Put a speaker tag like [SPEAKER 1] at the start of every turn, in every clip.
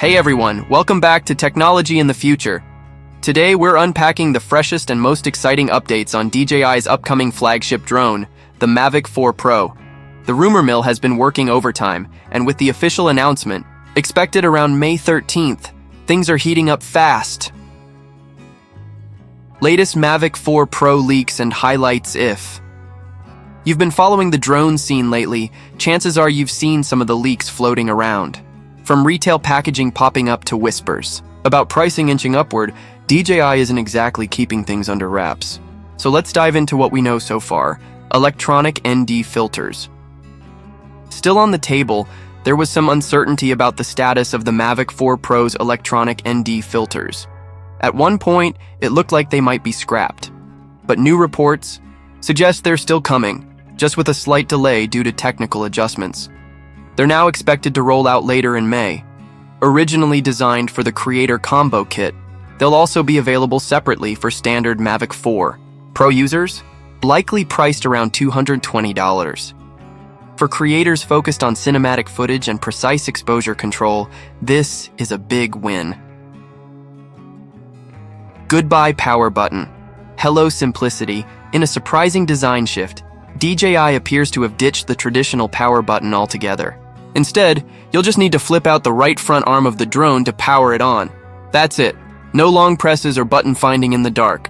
[SPEAKER 1] Hey everyone, welcome back to Technology in the Future. Today we're unpacking the freshest and most exciting updates on DJI's upcoming flagship drone, the Mavic 4 Pro. The rumor mill has been working overtime, and with the official announcement, expected around May 13th, things are heating up fast. Latest Mavic 4 Pro leaks and highlights. If you've been following the drone scene lately, chances are you've seen some of the leaks floating around. From retail packaging popping up to whispers about pricing inching upward, DJI isn't exactly keeping things under wraps. So let's dive into what we know so far. Electronic ND filters. Still on the table, there was some uncertainty about the status of the Mavic 4 Pro's electronic ND filters. At one point, it looked like they might be scrapped. But new reports suggest they're still coming, just with a slight delay due to technical adjustments. They're now expected to roll out later in May. Originally designed for the Creator Combo Kit, they'll also be available separately for standard Mavic 4 Pro users, likely priced around $220. For creators focused on cinematic footage and precise exposure control, this is a big win. Goodbye power button. Hello simplicity. In a surprising design shift, DJI appears to have ditched the traditional power button altogether. Instead, you'll just need to flip out the right front arm of the drone to power it on. That's it. No long presses or button finding in the dark.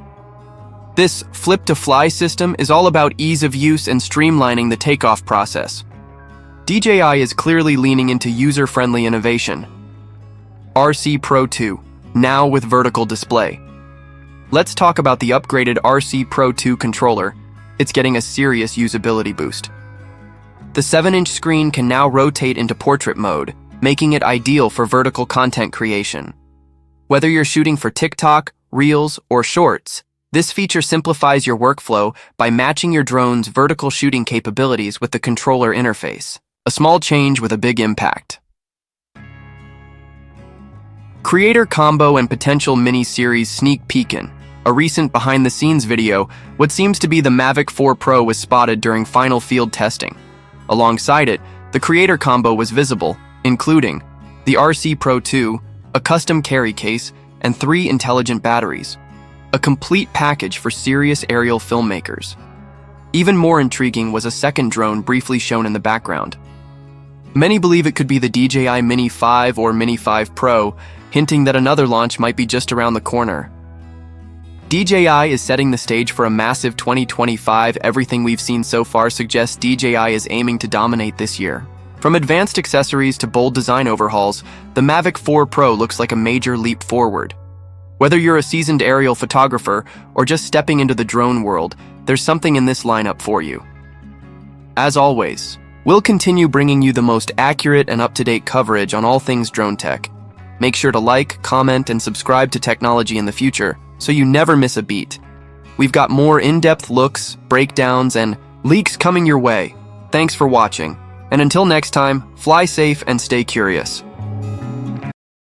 [SPEAKER 1] This flip-to-fly system is all about ease of use and streamlining the takeoff process. DJI is clearly leaning into user-friendly innovation. RC Pro 2, now with vertical display. Let's talk about the upgraded RC Pro 2 controller. It's getting a serious usability boost. The 7-inch screen can now rotate into portrait mode, making it ideal for vertical content creation. Whether you're shooting for TikTok, Reels, or Shorts, this feature simplifies your workflow by matching your drone's vertical shooting capabilities with the controller interface. A small change with a big impact. Creator Combo and potential mini-series sneak peekin'. A recent behind-the-scenes video, what seems to be the Mavic 4 Pro was spotted during final field testing. Alongside it, the Creator Combo was visible, including the RC Pro 2, a custom carry case, and 3 intelligent batteries. A complete package for serious aerial filmmakers. Even more intriguing was a second drone briefly shown in the background. Many believe it could be the DJI Mini 5 or Mini 5 Pro, hinting that another launch might be just around the corner. DJI is setting the stage for a massive 2025. Everything we've seen so far suggests DJI is aiming to dominate this year. From advanced accessories to bold design overhauls, the Mavic 4 Pro looks like a major leap forward. Whether you're a seasoned aerial photographer or just stepping into the drone world, there's something in this lineup for you. As always, we'll continue bringing you the most accurate and up-to-date coverage on all things drone tech. Make sure to like, comment, and subscribe to Technology in the Future so you never miss a beat. We've got more in-depth looks, breakdowns, and leaks coming your way. Thanks for watching. And until next time, fly safe and stay curious.